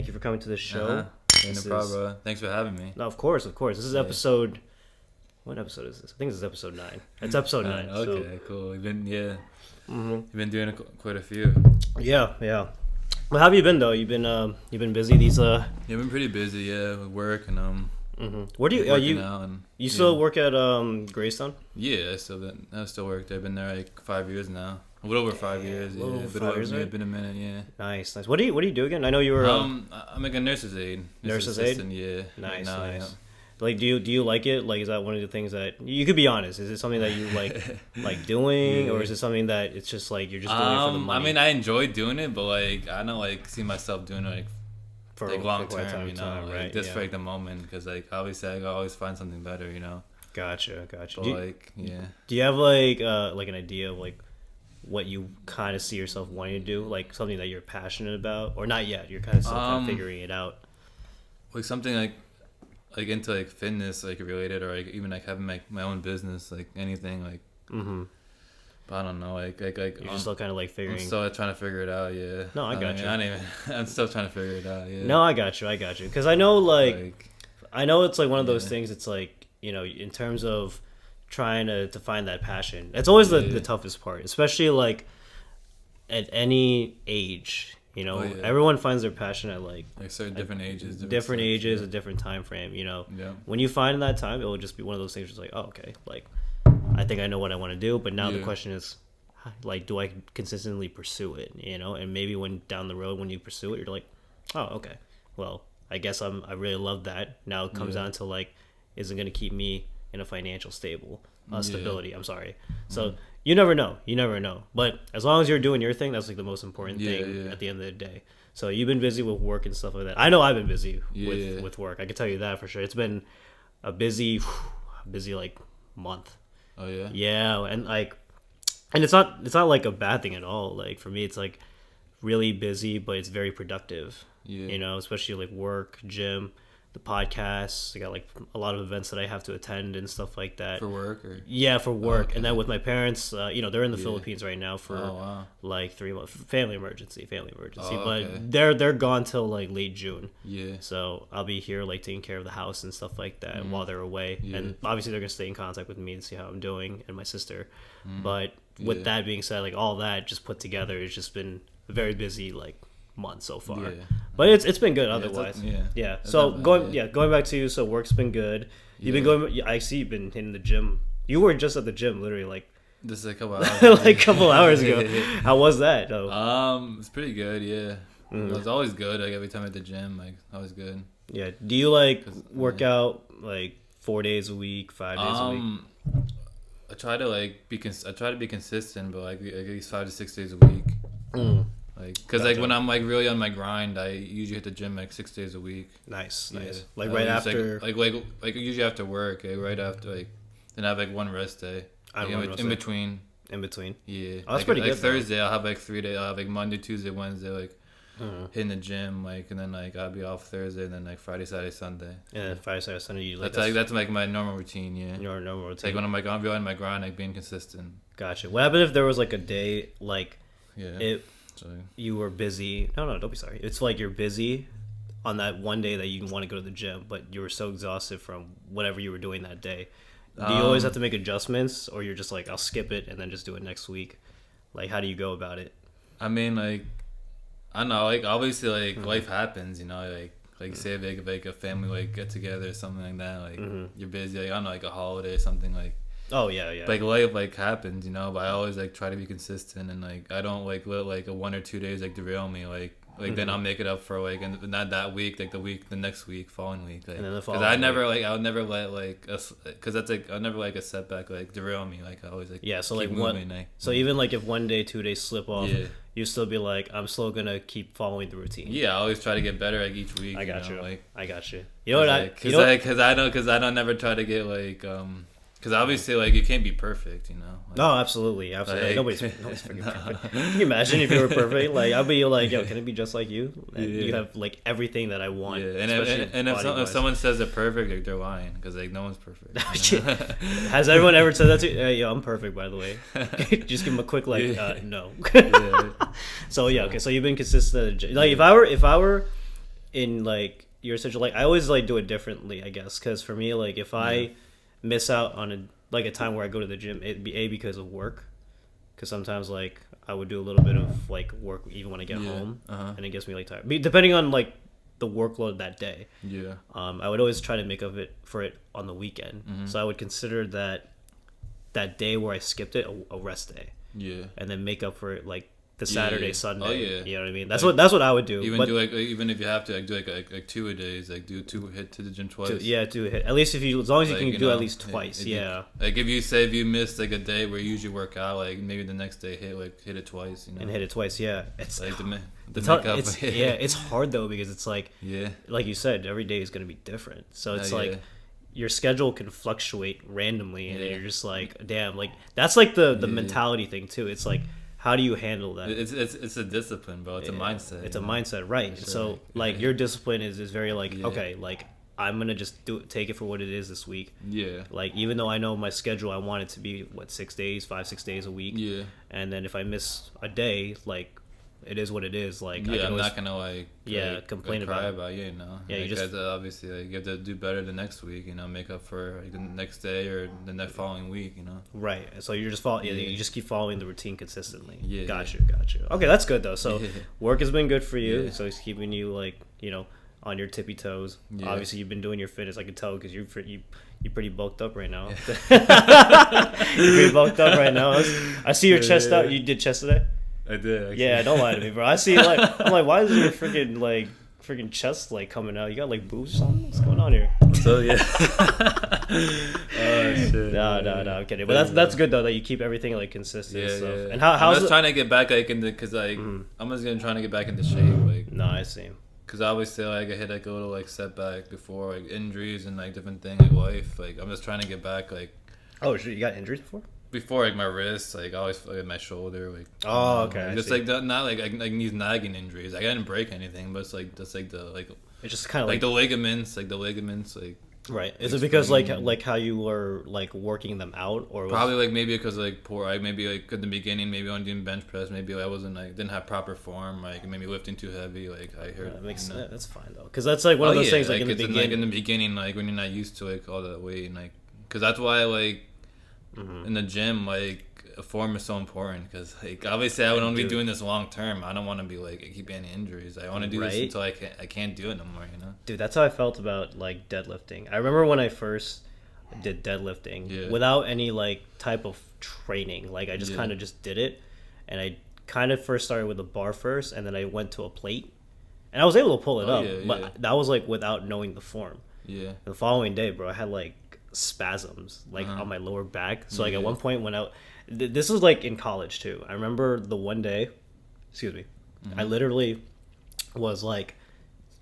Thank you for coming to the show. No problem, bro. Thanks for having me. No, of course. This is episode. What episode is this? I think this is episode 9. It's episode 9. Okay, so. Cool. You've been doing quite a few. Yeah. Well, how have you been though? You've been busy these. Yeah, I've been pretty busy. Yeah, with work and Where do you still work at Greystone? Yeah, I still work there. I've been there like 5 years now. A little over 5 years. A little over 5 years, right? Been a minute. Yeah. Nice. What do you do again? I know you were. I'm like a nurse's aide. Nurse's assistant, aide. Yeah. Nice. Yeah. Like, do you like it? Like, is that one of the things that you could be honest? Is it something that you like doing, or is it something that it's just like you're just doing it for the money? I mean, I enjoy doing it, but like I don't like see myself doing it like for like long term, you know, like, right? Just for like the moment, because like obviously I always find something better, you know. Gotcha. But Do you have like an idea of like what you kind of see yourself wanting to do, like something that you're passionate about, or not yet? You're kind of still figuring it out. Like something like into like fitness like related, or like even like having my own business, like anything like. But I don't know, like you're just still kind of like figuring. I'm still trying to figure it out. Yeah. No, I got you. I'm still trying to figure it out. Yeah. No, I got you. Because I know I know it's like one of those things. It's like, you know, in terms of trying to find that passion, it's always the toughest part, especially like at any age. You know, everyone finds their passion at like certain different ages, a different time frame. You know, when you find that time, it will just be one of those things. Just like, oh, okay, like I think I know what I want to do, but now the question is, like, do I consistently pursue it? You know, and maybe when down the road when you pursue it, you're like, oh, okay, well, I guess I really love that. Now it comes down to like, is it going to keep me in a financial stability? I'm sorry. So you never know. But as long as you're doing your thing, that's like the most important thing at the end of the day. So you've been busy with work and stuff like that. I know I've been busy with work. I can tell you that for sure. It's been a busy like month. Oh yeah. Yeah, and it's not like a bad thing at all. Like for me, it's like really busy, but it's very productive. Yeah. You know, especially like work, gym, the podcasts. I got like a lot of events that I have to attend and stuff like that. For work, or for work. Okay. And then with my parents, you know, they're in the Philippines right now for like 3 months. Family emergency. But they're gone till like late June. Yeah. So I'll be here like taking care of the house and stuff like that while they're away. Yeah. And obviously they're gonna stay in contact with me and see how I'm doing, and my sister. But with that being said, like all that just put together, it's just been a very busy like month so far. But it's been good otherwise. So going back to you, so work's been good. You've been going, I see you've been hitting the gym. You were just at the gym literally like just a couple hours like a couple hours ago. How was that though? It's pretty good. It was always good, like every time at the gym, like always good. Do you like work out like 4 days a week, 5 days a week? I try to be consistent, but like at least 5 to 6 days a week. Like, cause like when I'm like really on my grind, I usually hit the gym like 6 days a week. Nice. Like right after, like usually after work, right after like, then I have like one rest day. In between. Yeah. Oh, that's pretty good. Like Thursday, I'll have like 3 days. I'll have like Monday, Tuesday, Wednesday, like hitting the gym, like, and then like I'll be off Thursday, and then like Friday, Saturday, Sunday. Yeah, Friday, Saturday, Sunday. You like that's like my normal routine. Yeah. Your normal routine. Like when I'm like really on my grind, like being consistent. Gotcha. What happened if there was like a day like you were busy? No, don't be sorry. It's like you're busy on that one day that you want to go to the gym, but you were so exhausted from whatever you were doing that day. Do you always have to make adjustments, or you're just like, I'll skip it and then just do it next week? Like, how do you go about it? I mean, like, I don't know, like, obviously, like, life happens, you know, like say, like a family, like, get together or something like that, like, you're busy, like, I don't know, like, a holiday or something, like, oh, yeah. Like, life, like, happens, you know, but I always, like, try to be consistent, and, like, I don't, like, let, like, a 1 or 2 days, like, derail me, like, then I'll make it up for like, and not that week, like the next week, following week, like, and then the following. Because I would never let like because that's like I'll never like a setback like derail me. Like I always like so like moving, so even like if 1 day, 2 days slip off, you still be like, I'm still gonna keep following the routine. Yeah, I always try to get better like each week. I got you. Like I got you. You know what? Because I don't never try to get like because obviously, like, you can't be perfect, you know? Like, no, absolutely. Like, nobody's freaking perfect. Can you imagine if you were perfect? Like, I'd be like, yo, can it be just like you? And you have, like, everything that I want. Yeah, and if someone says they're perfect, like, they're lying. Because, like, no one's perfect. You know? Has everyone ever said that to you? Hey, yo, I'm perfect, by the way. Just give them a quick, like, no. So, okay, so you've been consistent. Like, if I were in like your situation, like I always like do it differently, I guess, because for me, like if I miss out on a time where I go to the gym, it'd be because of work, because sometimes like I would do a little bit of like work even when I get home, and it gets me like tired. Depending on like the workload that day. Yeah. I would always try to make up for it on the weekend, so I would consider that day where I skipped it a rest day. Yeah. And then make up for it like the Saturday, Sunday. Oh, yeah. You know what I mean? That's what I would do. Even do like even if you have to like do like 2 a days, like do 2 hit to the gym twice. 2 hit. At least as long as you can do at least twice. Like if you missed like a day where you usually work out, like maybe the next day hit it twice. You know? And hit it twice. Yeah. It's like it's hard though, because it's like like you said, every day is gonna be different. So it's like. Your schedule can fluctuate randomly, and you're just like, damn, like that's like the mentality thing too. It's like, how do you handle that? It's a discipline, bro. It's a mindset. It's a mindset, right? Sure. So like your discipline is very like okay, like I'm gonna just take it for what it is this week. Yeah. Like even though I know my schedule, I want it to be 6 days, 5-6 days a week. Yeah. And then if I miss a day, like. It is what it is. Like I'm not gonna complain about it. You know. Yeah, like, you just obviously like, you have to do better the next week. You know, make up for like, the next day or the next following week. You know. Right. So you're just you just keep following the routine consistently. Yeah. Got you. Okay, that's good though. So work has been good for you. Yeah. So it's keeping you like on your tippy toes. Yeah. Obviously, you've been doing your fitness. I can tell because you're pretty bulked up right now. Yeah. You're pretty bulked up right now. I see your chest out. You did chest today. I did. Actually. Yeah, don't lie to me, bro. I see I'm like, why is your freaking chest like coming out? You got like boobs or something? What's going on here? So yeah. Oh shit. No, I'm kidding. But that's good though that you keep everything like consistent. Yeah, stuff. Yeah. And I'm just trying to get back like into because like I'm just trying to get back into shape like. No, I see. Because I always say like I hit like a little like setback before like injuries and like different things like life. Like I'm just trying to get back like. Oh shit! You got injuries before? Before like my wrist, like I always like my shoulder, like okay, just like not like these nagging injuries. Like, I didn't break anything, but it's like just like the like it's just kind of like the ligaments, like right. Is it because like how you were like working them out, or probably like maybe because like poor, like maybe like in the beginning, maybe on doing bench press, maybe I wasn't like didn't have proper form, like maybe lifting too heavy, like I heard. That makes sense. That's fine though, because that's like one of those things like in the beginning. In the beginning, like when you're not used to like all that weight, and like because that's why like. In the gym, like form is so important because like obviously I would only be doing this long term. I don't want to be like I keep getting injuries. I want to do this until I can't do it no more. You know, dude, that's how I felt about like deadlifting. I remember when I first did deadlifting without any like type of training. Like I just kind of just did it, and I kind of first started with a bar first, and then I went to a plate, and I was able to pull it up, but that was like without knowing the form. Yeah. And the following day, bro, I had like spasms like on my lower back. So like at one point when this was like in college too. I remember the one day, I literally was like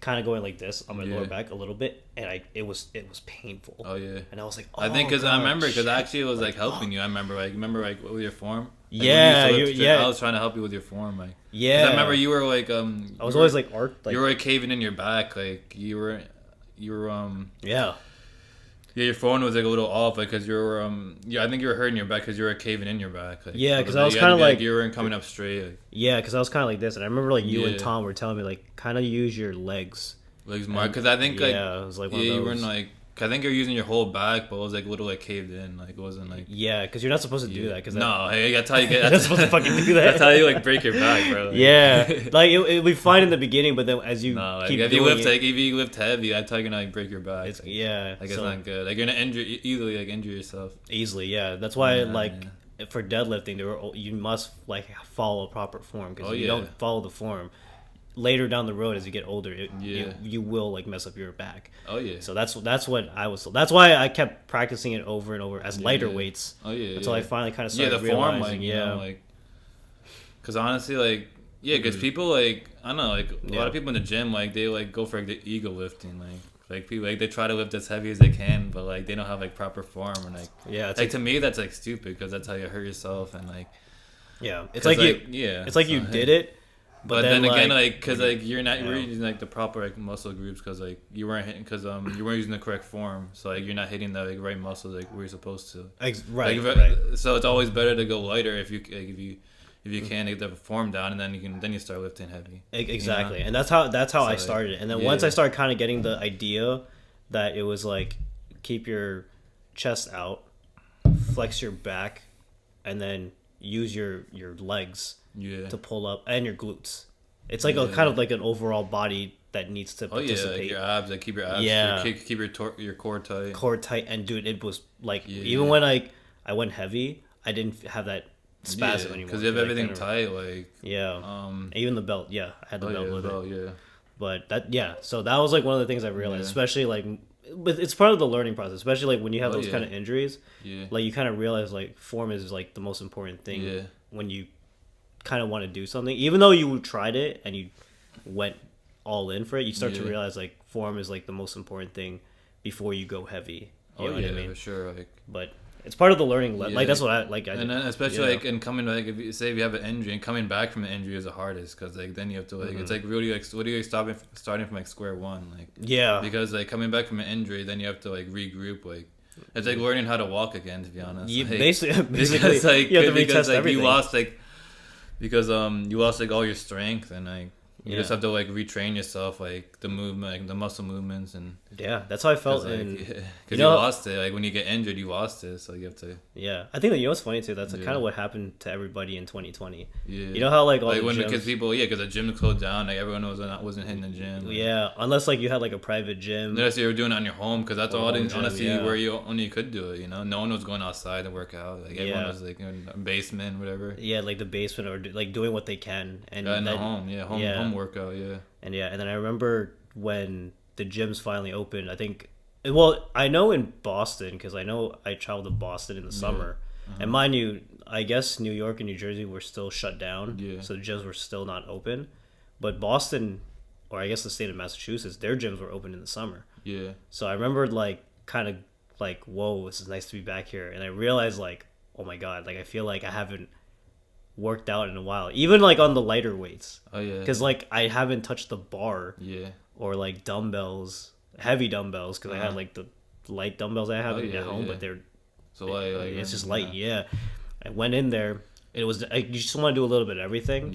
kind of going like this on my lower back a little bit, and it was painful. Oh yeah. And I was like, I think because I remember because actually it was like helping you. I remember like with your form. Like, I was trying to help you with your form. Like I remember you were like I was always like you were like caving in your back. Like you were Yeah, your phone was like a little off, like because you're I think you were hurting your back because you were caving in your back. Like, because I was kind of like you weren't coming up straight. Like, because I was kind of like this, and I remember like you and Tom were telling me like kind of use your legs more because I think like it was like one of those. You weren't like. I think you're using your whole back, but it was like a little like caved in, like it wasn't like. Yeah, because you're not supposed to do that. Cause that's how you get. You're not supposed to fucking do that. That's how you like break your back, bro. Like, like it'll be fine in the beginning, but then as you keep if you lift heavy, that's how you're gonna like break your back. It's not good. Like you're gonna easily injure yourself. Easily, yeah. That's why for deadlifting, you must like follow proper form because if you don't follow the form. Later down the road, as you get older, you will like mess up your back. Oh yeah. So that's what I was. That's why I kept practicing it over and over as lighter weights. Oh yeah. Until I finally kind of started realizing. Form, like, you know, like, because honestly, like, because people like I don't know, like a lot of people in the gym, like they like go for like, the ego lifting, like people like they try to lift as heavy as they can, but like they don't have like proper form and like it's to me that's like stupid because that's how you hurt yourself and like it's like you did it. But then again, like, because like you were using like the proper like muscle groups because like you weren't hitting because you weren't using the correct form, so like you're not hitting the like right muscles like where you're supposed to. Right. So it's always better to go lighter if you if you can, get the form down, and then you start lifting heavy. Exactly, and that's how I started. And then once I started kind of getting the idea that it was like keep your chest out, flex your back, and then use your legs to pull up, and your glutes. It's like a kind of like an overall body that needs to participate. Like your abs, like keep your abs, keep your core tight. Core tight, and dude, it was like even when I went heavy, I didn't have that spasm anymore. Because you have everything tight, like even the belt. Yeah, I had the belt with it. Yeah. But so that was like one of the things I realized, especially like, but it's part of the learning process, especially like when you have those kind of injuries. Yeah. Like you kind of realize like form is like the most important thing when you kind of want to do something, even though you tried it and you went all in for it, you start to realize like form is like the most important thing before you go heavy. You know what I mean? For sure. Like, but it's part of the learning. Like that's what I like. And then especially like in coming like if you say if you have an injury and coming back from an injury is the hardest because like then you have to like it's like really like what are you starting from like square one like because like coming back from an injury then you have to like regroup like it's like learning how to walk again to be honest. You, like, basically because like you have to because retest like everything. you lost like all your strength and like you just have to like retrain yourself like the movement like the muscle movements and that's how I felt because you lost it like when you get injured you lost it so you have to I think that what's funny too that's kind of what happened to everybody in 2020 you know how like all like the when gyms, because people because the gym closed down like everyone wasn't hitting the gym like, unless like you had like a private gym unless you were doing it on your home because that's all honestly where you only could do it no one was going outside to work out like everyone was like in a basement whatever like the basement or like doing what they can and in the home home workout and then I remember when the gyms finally opened I think I know in Boston because I know I traveled to Boston in the summer and mind you I guess New York and New Jersey were still shut down so the gyms were still not open but Boston or I guess the state of Massachusetts their gyms were open in the summer so I remember like kind of like whoa this is nice to be back here and I realized like oh my god like I feel like I haven't worked out in a while even like on the lighter weights because like I haven't touched the bar or like dumbbells heavy dumbbells because I had like the light dumbbells I have at home but they're so like it's just light I went in there it was you just want to do a little bit of everything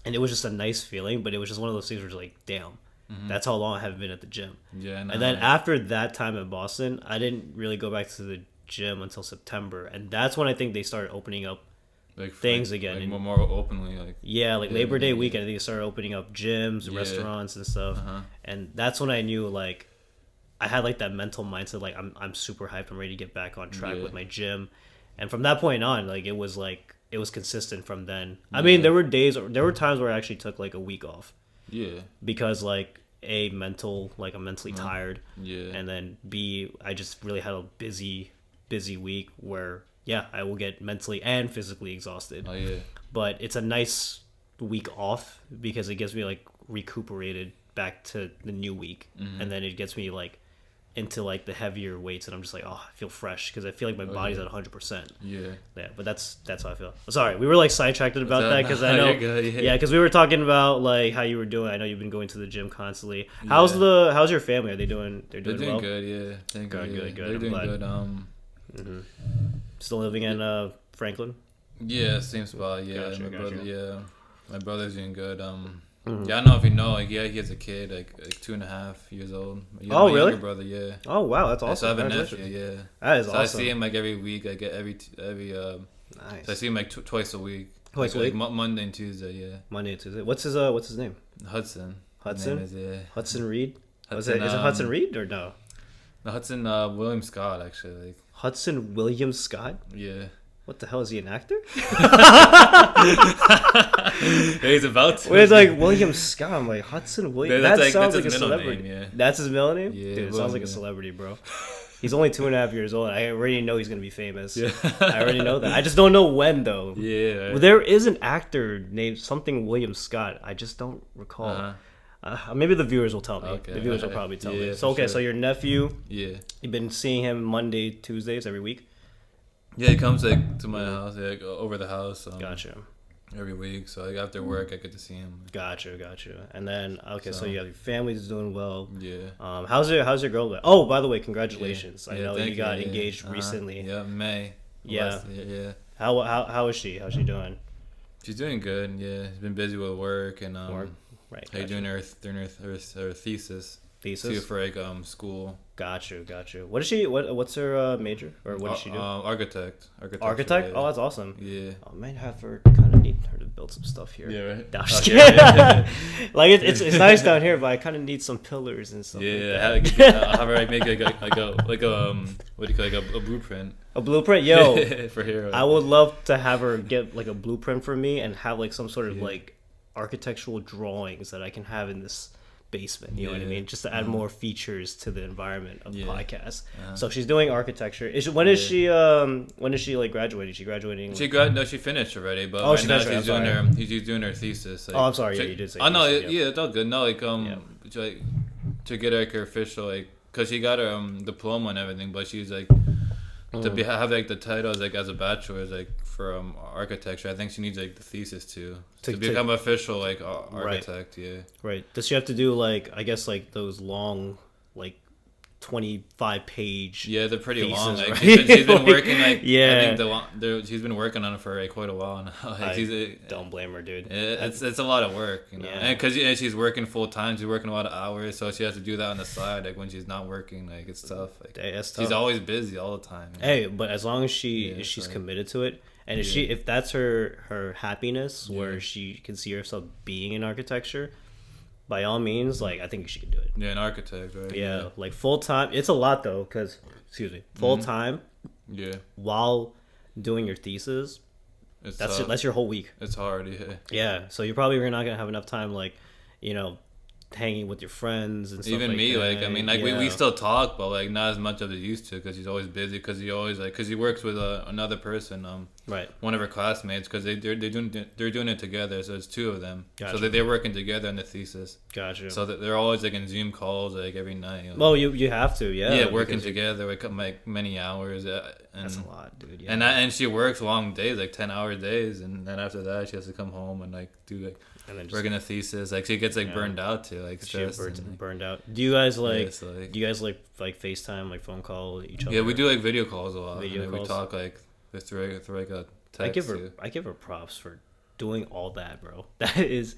and it was just a nice feeling but it was just one of those things where it's like damn that's how long I haven't been at the gym and then after that time in Boston I didn't really go back to the gym until September and that's when I think they started opening up like things again like more openly like Labor Day weekend I think they started opening up gyms restaurants and stuff and that's when I knew like I had like that mental mindset like I'm super hyped I'm ready to get back on track with my gym and from that point on like it was consistent from then I mean there were times where I actually took like a week off because like I'm mentally tired and then B I just really had a busy week where I will get mentally and physically exhausted. But it's a nice week off because it gets me like recuperated back to the new week, and then it gets me like into like the heavier weights, and I'm just like, oh, I feel fresh because I feel like my body's at 100%. But that's how I feel. Sorry, we were like sidetracked about that because I know, because we were talking about like how you were doing. I know you've been going to the gym constantly. How's your family? Are they doing? They're doing well? Good. Thank God. Good. They're doing good. Still living in Franklin? Yeah, same spot. Yeah, Gotcha. My brother's doing good. I don't know if you know, like, he has a kid, like 2.5 years old. Oh, really? Younger brother, Oh, wow, that's awesome. So I have a nephew, That is awesome. I see him like every week. I get every nice. So I see him like twice a week. Twice a week? Like Monday and Tuesday, Monday and Tuesday. What's his name? Hudson. Hudson? His name is, Hudson Reed? Is it Hudson Reed or no? No, Hudson William Scott, actually. Like, Hudson William Scott? Yeah. What the hell, is he an actor? He's about to. Well, it's like William Scott. I'm like, Hudson William. That sounds like a celebrity. Name, That's his middle name? Yeah, dude, it sounds like a celebrity, bro. He's only 2.5 years old. I already know he's going to be famous. I already know that. I just don't know when, though. Yeah. Well, there is an actor named something William Scott. I just don't recall. Maybe the viewers will tell me. Okay. The viewers will probably tell me. So, so your nephew, you've been seeing him Monday, Tuesdays, every week? Yeah, he comes like to my house, like over the house. Gotcha. Every week, so like after work, I get to see him. Gotcha. And then so you have your family's doing well. Yeah. How's your girl doing? Oh, by the way, congratulations! I know you got engaged recently. Yeah, May. Yeah. Yeah. How is she? How's she doing? She's doing good. Yeah, she's been busy with work and Right. How you doing her thesis? Thesis too, for like school. Got you. What is she? What's her major, or what does she do? Architect. Architect? Yeah. Oh, that's awesome. Yeah. I might have her kind of need her to build some stuff here. Yeah, right. No, yeah. Like it's nice down here, but I kind of need some pillars and stuff. Yeah, like I'll have her like make like a what do you call a blueprint. A blueprint, yo. For here. I would love to have her get like a blueprint for me and have like some sort of like architectural drawings that I can have in this basement, you know what I mean, just to add more features to the environment of the podcast. So she's doing architecture. When is she like graduating? She graduating? She finished already, but right now she's doing her thesis. Like, I'm sorry, you did say. Oh no, it's all good. No, like like, to get like her official, like, cause she got her diploma and everything, but she's like have like the title as like as a bachelor's like for architecture. I think she needs like the thesis to become official like architect. Right. Does she have to do like, I guess, like those long like 25-page? Yeah, they're pretty theses, long. Like, right? she's been working like yeah. I think she's been working on it for like quite a while now. Like, don't blame her, dude. It's a lot of work, you know. Yeah. And because she's working full time, she's working a lot of hours, so she has to do that on the side. Like when she's not working, like it's tough. Like that's tough. She's always busy all the time. Hey, but as long as she's committed to it, and if that's her happiness, where she can see herself being in architecture, by all means, like I think she can do it. Yeah, an architect, right? Yeah, like full time. It's a lot though, because full time. Yeah. While doing your thesis, that's your whole week. It's hard. Yeah. Yeah, so you're probably not gonna have enough time, like, hanging with your friends and stuff. Even like me, that. like I mean, like we still talk, but like not as much as they used to, because he's always busy, because he works with another person, right, one of her classmates, because they're doing it together, so it's two of them. Gotcha. So they're working together on the thesis. Gotcha. So they're always like in Zoom calls like every night. Well, you have to, yeah, working together like many hours. And that's a lot, dude. Yeah. And she works long days, like 10-hour days, and then after that she has to come home and like do like working a thesis. Like she gets like burned out too, like stressed. Burned out. Do you guys like FaceTime, like phone call each other? Yeah, we do like video calls a lot. Calls? We talk like through like a text. I give her props for doing all that, bro. That is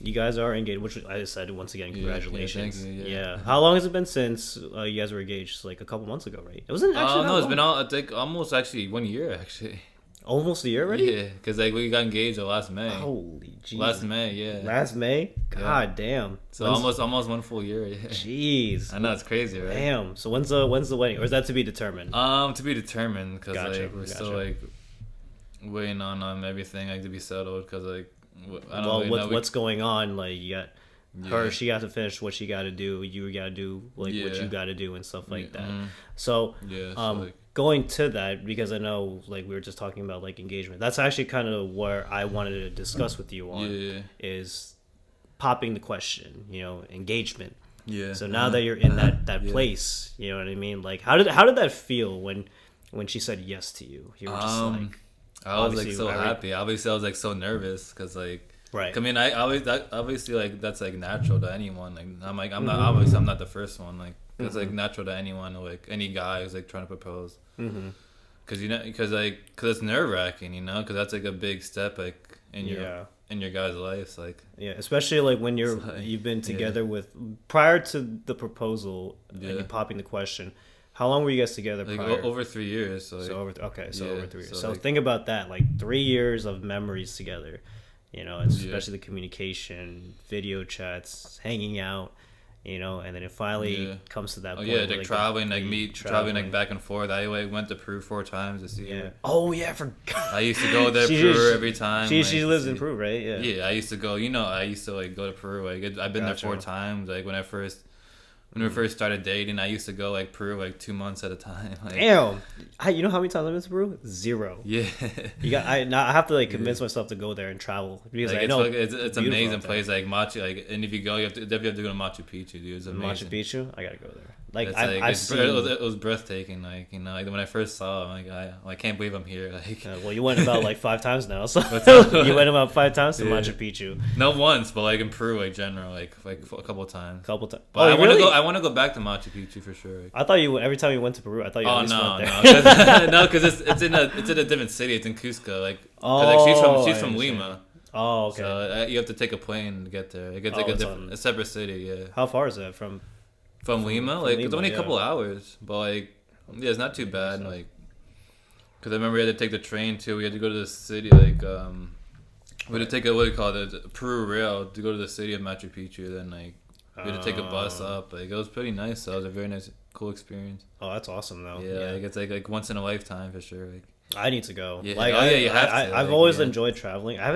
you guys are engaged, which I decided once again. Congratulations. Thank you, yeah. How long has it been since you guys were engaged? Like a couple months ago, right? It wasn't actually. No, it's been I think almost actually 1 year actually. Almost a year already? Yeah, because like we got engaged last May. Holy jeez. Last May, yeah. Last May? God damn. So almost 1 full year. Yeah. Jeez. I know, it's crazy, right? Damn. So when's the wedding, or is that to be determined? To be determined, because like we're still like waiting on everything like to be settled, because like I don't really know. What's going on? Like you got her, she got to finish what she got to do. You got to do like what you got to do and stuff like that. So going to that, because I know like we were just talking about like engagement. That's actually kind of where I wanted to discuss with you on is popping the question, engagement. Yeah. So now that you're in that place, you know what I mean? Like how did that feel when she said yes to you? You were just like, I was like so happy. Obviously, I was like so nervous because like. Right. I mean, obviously like that's like natural to anyone. Like I'm not the first one. Like it's like natural to anyone, like any guy who's like trying to propose. Because because it's nerve wracking, because that's like a big step like in your guy's life. Like especially like when you've been together with prior to the proposal and you popping the question. How long were you guys together prior? Like over 3 years. Over 3 years. So think about that, like 3 years of memories together. Especially the communication, video chats, hanging out, and then it finally comes to that point. Yeah, like traveling, traveling like back and forth. I went to Peru 4 times to see her. Oh yeah, I forgot. I used to go there Peru every time. She lives in Peru, right? Yeah. Yeah, I used to go. I used to like go to Peru. Like I've been there 4 times. Like when we first started dating, I used to go like Peru like 2 months at a time. Like, damn, you know how many times I've been to Peru? 0. Yeah. I have to like convince myself to go there and travel because like, I know it's an amazing place. Like Machu, like, and if you go, you have to go to Machu Picchu, dude. It's amazing. Machu Picchu, I gotta go there. Like I've seen, it was breathtaking. Like like when I first saw it, I'm like I can't believe I'm here. Like well, you went about like 5 times now, so you went about 5 times to Machu Picchu. Not once, but like in Peru, like general, like a couple of times. But I want to go. I want to go back to Machu Picchu for sure. I thought you every time you went to Peru, I thought you always went there. No, because it's in a different city. It's in Cusco. Like she's from Lima. Oh, okay. So you have to take a plane to get there. It's like a separate city. Yeah. How far is that from Lima? Like it's only a couple hours, but like it's not too bad. Like because I remember we had to take the train too. We had to go to the city. Like we had to take a Peru rail to go to the city of Machu Picchu. Then like we had to take a bus up. Like it was pretty nice. So it was a very nice, cool experience. Oh, that's awesome though. Yeah. Like it's like once in a lifetime for sure. Like I need to go. Yeah. Like you have to. I've always enjoyed traveling. I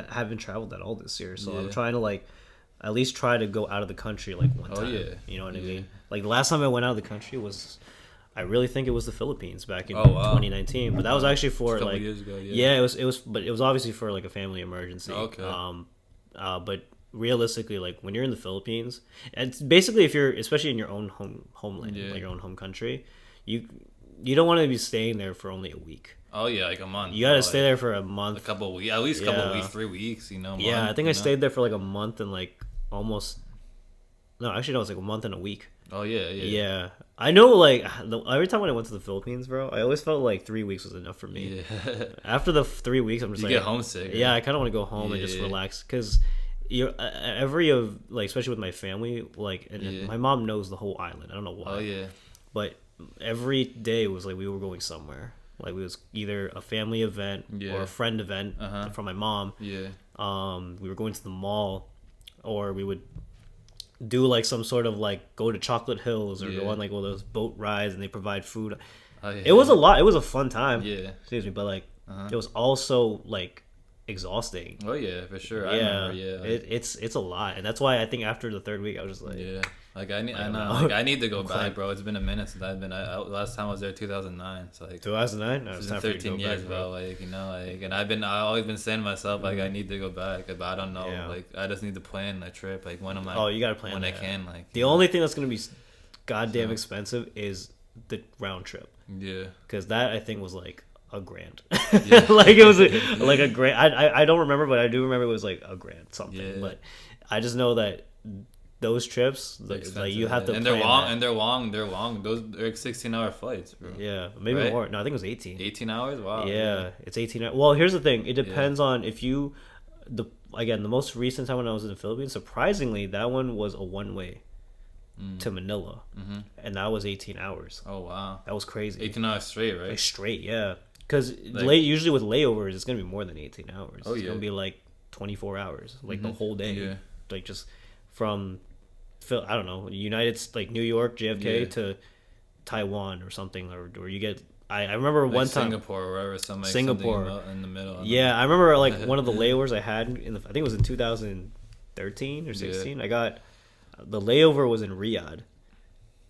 haven't traveled at all this year, so I'm trying to like at least try to go out of the country like one time. You know what I mean? Like the last time I went out of the country was, I really think it was the Philippines back in 2019. But that was actually for like years ago, it was but it was obviously for like a family emergency. Okay. But realistically, like when you're in the Philippines, it's basically if you're especially in your own homeland, like your own home country, you don't want to be staying there for only a week. Oh yeah, like a month. You gotta stay there for a month, a couple of weeks, at least a couple of weeks, 3 weeks. Month, I think I stayed there for like a month and like almost. No, actually, no, it was like a month and a week. Oh yeah. Yeah, I know. Like every time when I went to the Philippines, bro, I always felt like 3 weeks was enough for me. Yeah. After the 3 weeks, I'm just you like get homesick. Yeah, I kind of want to go home and just relax because especially with my family, like and my mom knows the whole island. I don't know why. Oh yeah. But every day was like we were going somewhere. Like it was either a family event or a friend event from my mom. Yeah. We were going to the mall, or we would do like some sort of like go to Chocolate Hills or go on like one of those boat rides and they provide food. Oh, yeah. It was a lot. It was a fun time. Yeah. Excuse me, but like it was also like exhausting. Oh yeah, for sure. Yeah. I remember, it's a lot, and that's why I think after the 3rd week I was just like like I know. Like, I need to go back, bro. It's been a minute since I've been. Last time I was there 2009. So like 2009. No, it's 13 years, bro. Like like, and I always been saying to myself like I need to go back, but I don't know. Yeah. Like I just need to plan a trip. Like when am I? Oh, you gotta plan when I can. Like the only thing that's gonna be goddamn expensive is the round trip. Yeah. Because that I think was like $1,000. Like it was like a grand. I don't remember, but I do remember it was like $1,000 something. Yeah. But I just know that those trips, like you have to. And they're long. They're long. Those are like 16-hour flights, bro. Yeah, maybe more. No, I think it was 18. 18 hours. Wow. Yeah, it's 18 hours. Well, here's the thing. It depends on if you, the most recent time when I was in the Philippines, surprisingly, that one was a one-way to Manila, and that was 18 hours. Oh wow, that was crazy. 18 hours straight, right? Like straight, yeah. Because usually with layovers, it's gonna be more than 18 hours. Oh yeah, it's gonna be like 24 hours, like the whole day. Yeah. Like just from, I don't know, New York JFK to Taiwan or something, or you get. I remember like one time Singapore or wherever, Singapore in the middle. I remember like one of the layovers I had I think it was in 2013 or 16. I got the layover was in Riyadh,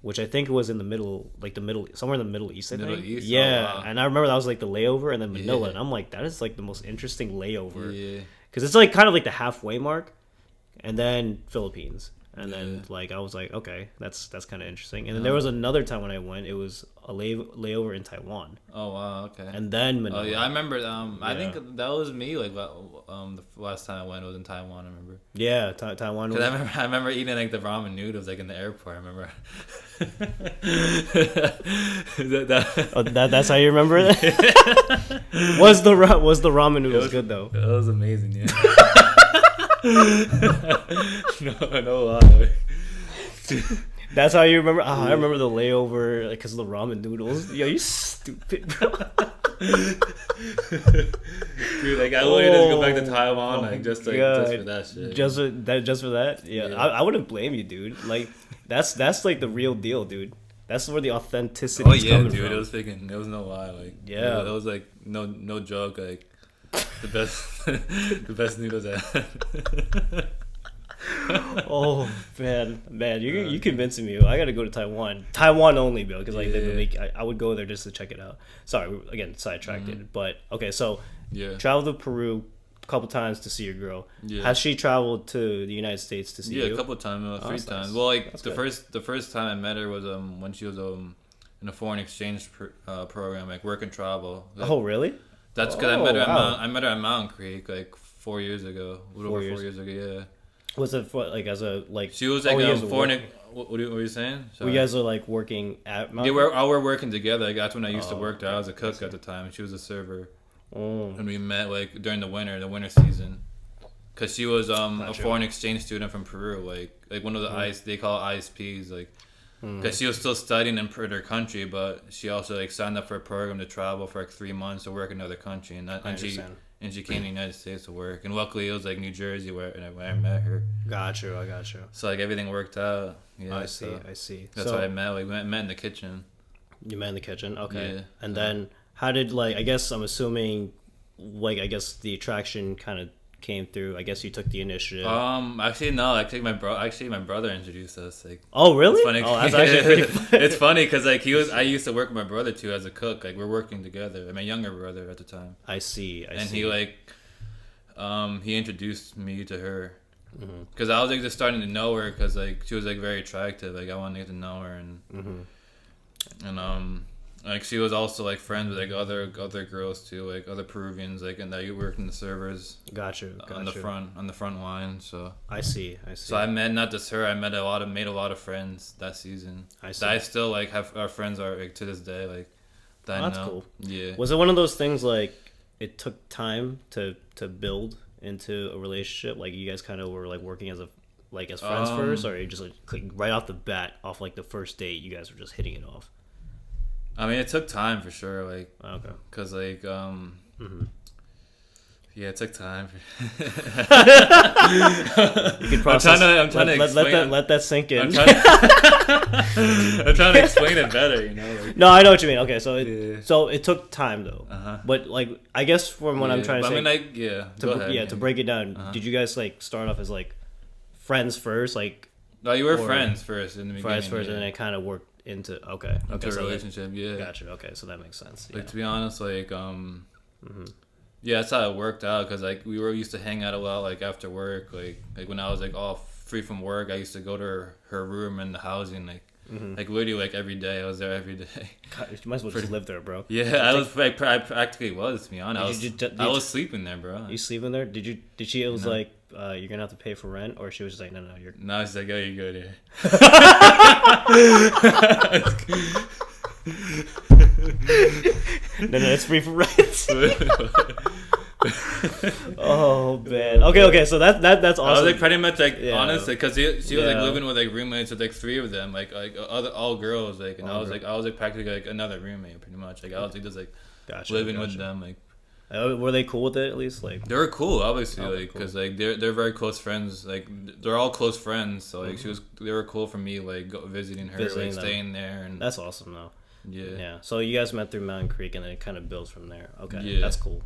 which I think was in the middle, like somewhere in the Middle East. Middle East, yeah. Oh, wow. And I remember that was like the layover, and then Manila, and I'm like, that is like the most interesting layover, because it's like kind of like the halfway mark, and then Philippines. And then, like, I was like, okay, that's kind of interesting. And then there was another time when I went, it was a layover in Taiwan. Oh, wow, okay. And then Manila. Oh, yeah, I remember, I think that was me, like, the last time I went was in Taiwan, I remember. Yeah, Taiwan. Because I remember eating, like, the ramen noodles, like, in the airport, I remember. That's how you remember it? Was the ramen noodles good, though? That was amazing, yeah. no lie. That's how you remember. I remember the layover because of the ramen noodles. Yo, you stupid, bro. Dude, like I wanted to go back to Taiwan, like just for that shit. Just for that. Yeah. I wouldn't blame you, dude. Like that's like the real deal, dude. That's where the authenticity. Oh yeah, dude. From. It was no lie. Like yeah, it was like no joke. Like. The best noodles ever. Oh man, you convincing me. I gotta go to Taiwan only, bro, because like I would go there just to check it out. Sorry, again sidetracked it, but okay. So travel to Peru. couple times to see your girl. Yeah. Has she traveled to the United States to see you? Yeah, a couple of times, 3 times. Nice. Well, like the first time I met her was when she was in a foreign exchange program, like work and travel. Like, oh, really? That's because I met her. I met her at Mountain Creek like 4 years ago. A little over 4 years ago. Yeah. Was it for, like as a like? She was like foreign. What were you saying? Sorry. You guys are like working at Mountain? Yeah, we're working together. Like, that's when I used to work there. I was a cook at the time, and she was a server. And we met like during the winter season, because she was a foreign exchange student from Peru, like one of the they call it ISPs, like because she was still studying in her country, but she also like signed up for a program to travel for like 3 months to work in another country, and she came to the United States to work, and luckily it was like New Jersey where I met her. I got you. So like everything worked out. Yeah, I see. That's how I met. Like, we met in the kitchen. You met in the kitchen, okay. Yeah. And then how did, like, I guess I'm assuming, like, I guess the attraction kind of came through. I guess you took the initiative. Actually no. My brother introduced us. Like, oh really? It's funny. Oh, that's actually pretty funny. It's funny because like I used to work with my brother too as a cook. Like, we're working together. My younger brother at the time. I see. He like, he introduced me to her. Because I was like just starting to know her, because like she was like very attractive. Like, I wanted to get to know her, and like she was also like friends with like other girls too, like other Peruvians, like, and that you worked in the servers. Got you. On the front line. So I see. So I met not just her. I made a lot of friends that season. I see. That I still like have our friends are like to this day, like that. Oh, that's cool. Yeah. Was it one of those things like it took time to build into a relationship? Like, you guys kind of were like working as friends first, or you just like right off the bat, off like the first date, you guys were just hitting it off? I mean, it took time for sure. Like, okay, because like yeah, it took time. You can process. I'm trying to explain. Let that sink in. I'm trying to explain it better, you know. Like, no, I know what you mean. Okay, so it took time though. But like, I guess from what I'm trying to say, I mean, like, to break it down, did you guys like start off as like friends first, like? No, you were friends first in the beginning. Friends first, and then it kind of worked into a relationship. Yeah, gotcha. Okay, so that makes sense. Like, to be honest, like yeah, that's how it worked out, because like we were used to hang out a lot, like after work, like when I was like all free from work, I used to go to her room in the housing, like like literally like every day. I was there every day. God, you might as well just live there, bro. Yeah, I practically was, to be honest. I was sleeping there, bro. You sleeping there? Did she? It was like, you're gonna have to pay for rent, or she was just like, no, you're. No, she's like, oh, you go there. No, it's free for rent. Oh man. Okay. So that's awesome. I was like pretty much like honestly, because she was like living with like roommates with like 3 of them, like all girls, like, and I was like practically like another roommate pretty much. Like, I was like just like living with them, like. Were they cool with it at least? Like, they were cool, obviously, like, because like they're very close friends. Like, they're all close friends, so like they were cool for me, like visiting her, like staying there, and that's awesome though. Yeah. So you guys met through Mountain Creek, and then it kind of builds from there. Okay. Yeah. That's cool.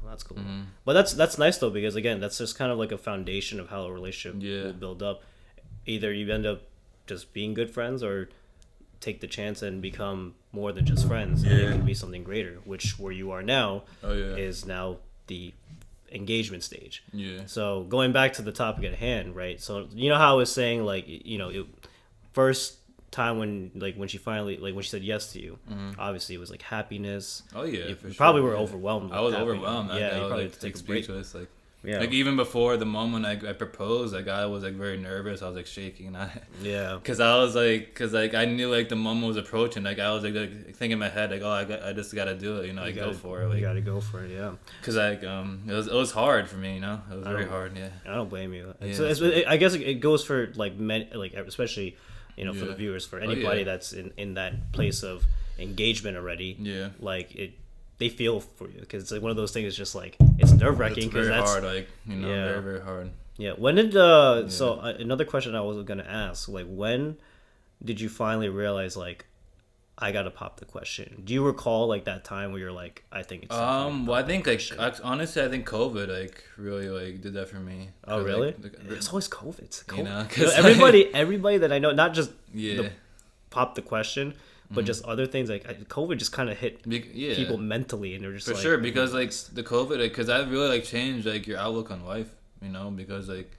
But that's nice though, because again, that's just kind of like a foundation of how a relationship will build up. Either you end up just being good friends, or take the chance and become more than just friends, and it can be something greater. Which where you are now is now the engagement stage. Yeah. So going back to the topic at hand, right? So you know how I was saying, like, you know, first time when she finally, like, when she said yes to you, obviously it was like happiness. Oh yeah, you probably were overwhelmed. I was overwhelmed. Yeah, you probably had to take speechless. Like, like even before the moment I proposed, like I was like very nervous. I was like shaking. Because I was like, I knew like the moment was approaching. Like, I was like thinking in my head, like, I just gotta do it. You know, go for it. Like, you gotta go for it. Yeah. Because like it was hard for me. You know, it was very hard. Yeah. I don't blame you. Yeah, I guess it goes for like men, like especially, you know, for the viewers, for anybody that's in that place of engagement already. Yeah. Like they feel for you, because it's like one of those things. It's just like, it's nerve-wracking, because that's hard, like, you know, very, very hard. Yeah. When did so another question I was gonna ask, like, when did you finally realize, like, I gotta pop the question? Do you recall like that time where you're like, I think it's well, I think like honestly, I think COVID like really like did that for me. Oh really? Like, it's always COVID. You know, everybody that I know, not just pop the question, but just other things like COVID just kind of hit people mentally, and they're just for sure because like the COVID, because that really like changed like your outlook on life, you know, because like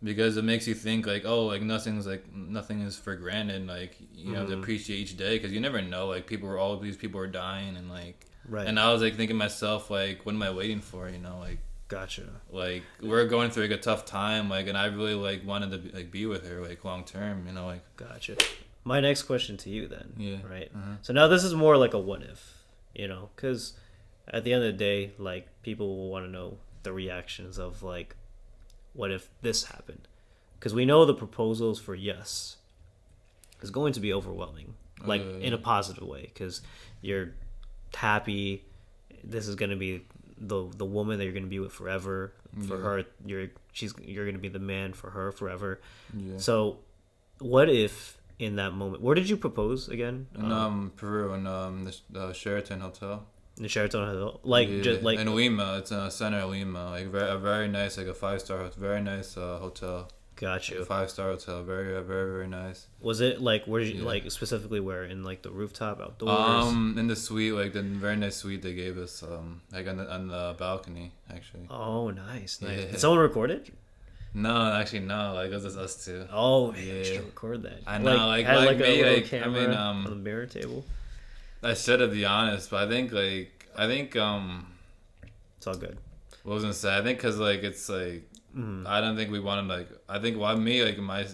because it makes you think like, oh, like nothing is for granted, like you have to appreciate each day because you never know, like all these people were dying, and like and I was like thinking to myself like, what am I waiting for, you know, like. Gotcha. Like we're going through like a tough time, like, and I really like wanted to like be with her like long term, you know, like. Gotcha. My next question to you then. Yeah. Right. So now this is more like a what if, you know, because at the end of the day, like people will want to know the reactions of like, what if this happened? Because we know the proposals for yes is going to be overwhelming, like in a positive way, because you're happy. This is going to be the woman that you're going to be with forever. For her, you're going to be the man for her forever. So what if in that moment, where did you propose again? In Peru, in the Sheraton Hotel. The Sheraton Hotel, like just like in Lima. It's in the center of Lima, like a very nice, like a 5-star, very nice hotel. Gotcha. Like 5-star hotel, very very nice. Was it like where did you like specifically where, in like the rooftop, outdoors? In the suite, like the very nice suite they gave us, like on the balcony actually. Oh, nice. Did someone record it? No, actually no. Like it was just us two. Oh man, you should record that. I know, like had like me, a like camera I mean, on the mirror table. I should, to be honest, but I think it's all good. What was I gonna say? I think because like it's like I don't think we wanted like I think me like in my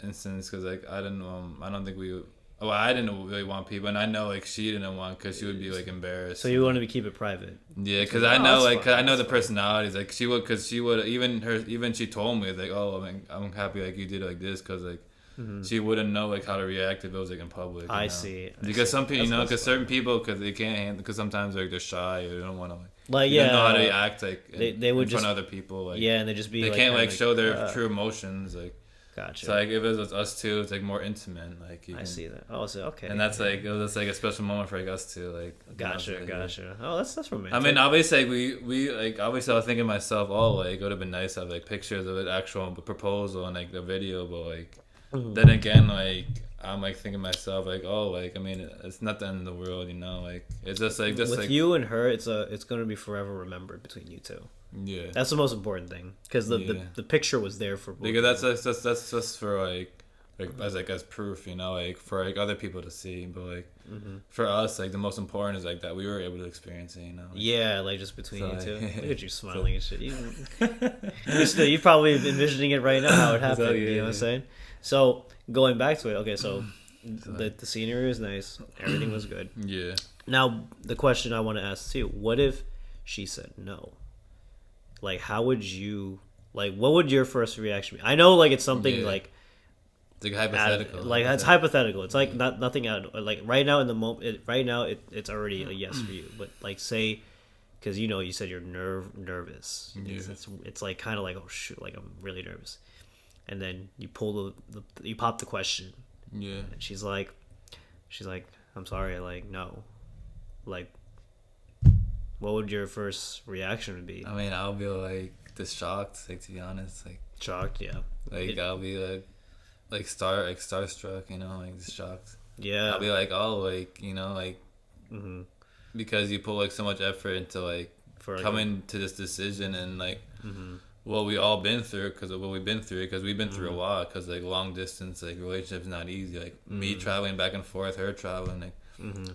instance because like I don't think we. Well, I didn't really want people, and I know like she didn't want because she would be like embarrassed. So you wanted to keep it private. Yeah, because I know like cause I know the personalities. Like she would even she told me like, oh, I'm happy like you did like this because like she wouldn't know like how to react if it was like in public. I see. Because some people, because certain people, because they can't handle, because sometimes like they're shy or they don't want to like they don't know how to act like they would in front of other people. Like and they just be they can't like show their true emotions like. Gotcha. So like if it was us two, it's like more intimate. Like I see that. Oh, so okay. And that's like it was like a special moment for like us two. Like gotcha. Oh, that's romantic. I mean, obviously like, we like obviously I was thinking to myself, oh, like it would have been nice to have like pictures of an actual proposal and like the video, but like then again, like I'm like thinking to myself like, oh, like I mean, it's not the end of the world, you know? Like it's just with like you and her, it's gonna be forever remembered between you two. Yeah, that's the most important thing because the picture was there for both. Because that's just for like as proof, you know, like for like other people to see, but like for us, like the most important is like that we were able to experience it, you know. Yeah, like just between you two. Look at you smiling and shit. You're probably envisioning it right now how it happened. You know what I'm saying? So going back to it, okay, so the scenery was nice, everything was good. Yeah. Now the question I want to ask too: what if she said no? Like, how would you, like, what would your first reaction be? I know, like, it's something, like... It's like hypothetical. It's hypothetical. It's, like, nothing out... Like, right now, in the moment... Right now, it's already a yes for you. But, like, say... Because, you know, you said you're nervous. Yeah. It's like, kind of like, oh, shoot, like, I'm really nervous. And then you pull you pop the question. Yeah. And she's like, I'm sorry, like, no. Like... What would your first reaction be? I mean, I'll be like just shocked, like to be honest, like shocked, yeah. Like I'll be like starstruck, you know, like just shocked. Yeah. I'll be like, oh, like you know, like because you put like so much effort into like coming to this decision and like what we all been through because of what we've been through because we've been through a lot because like long distance like relationship's not easy like me traveling back and forth, her traveling like.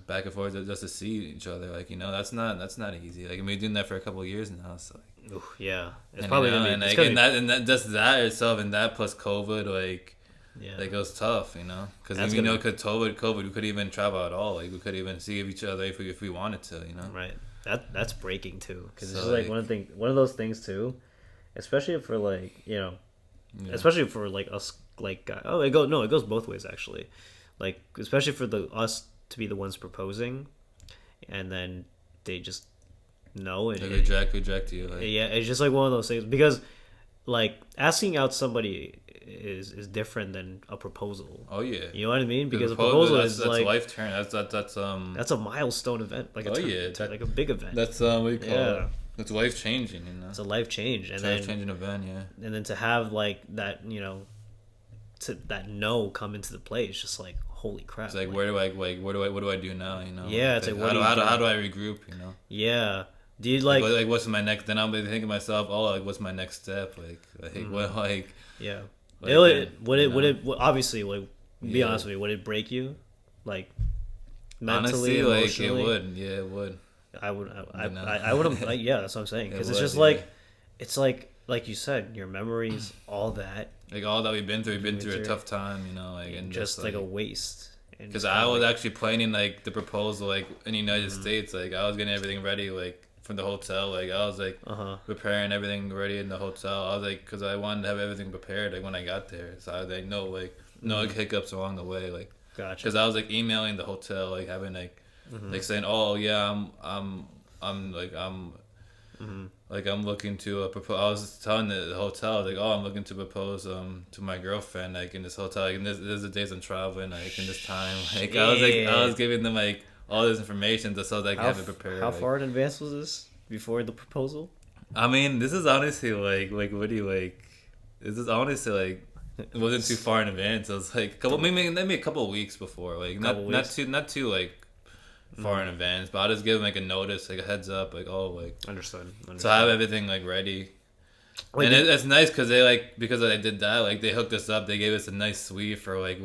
Back and forth just to see each other, like you know, that's not easy. Like I mean, doing that for a couple of years now, so like, oof, yeah, it's and, probably you know, gonna be, and that just that itself, and that plus COVID, like like it was tough, you know, because you know, because COVID, we could even travel at all. Like we could even see each other if we wanted to, you know. Right. That's breaking too, because it's like one of those things too, especially for like you know, especially for like us like it goes both ways actually, like especially for us to be the ones proposing and then they just know and reject you like. Yeah, it's just like one of those things because like asking out somebody is different than a proposal. Oh yeah, you know what I mean, because a proposal is that's like life turn that's a milestone event, like like a big event. That's what do you call it? It's life changing, you know. It's a life change, and it's then life changing event, yeah. And then to have like that, you know, to that no come into the play, it's just like holy crap. It's like, where do I what do I do now? You know? Yeah, it's like what how do I regroup? You know? Yeah. Do you like what's my next? Then I'll be thinking to myself, oh, like what's my next step? What yeah. Like, would it obviously like be honest with you, would it break you? Like mentally, honestly, emotionally? like it would. Yeah, it would. I wouldn't. Like, yeah, that's what I'm saying. Because it's just like, it's like you said, your memories, all that. Like all that we've been through a tough time, you know, like and just like a waste. Because I was actually planning like the proposal, like in the United States, like I was getting everything ready, like from the hotel, like I was like preparing everything ready in the hotel. I was like, because I wanted to have everything prepared, like when I got there, so I was like, no hiccups along the way, like. Gotcha. Because I was like emailing the hotel, like having like saying, oh yeah, I'm looking to propose. I was telling the hotel like, oh, I'm looking to propose to my girlfriend like in this hotel. Like, and this is the days I'm traveling like in this time. Like I was giving them like all this information just so they can have it prepared. How far in advance was this before the proposal? I mean, this is honestly like what do you like? This is honestly like. It wasn't too far in advance. It was like maybe a couple of weeks before, like not too like far in advance. But I'll just give them like a notice, like a heads up, like Understood. So I have everything like ready. Wait, and it's nice because because I did that, like they hooked us up. They gave us a nice suite for like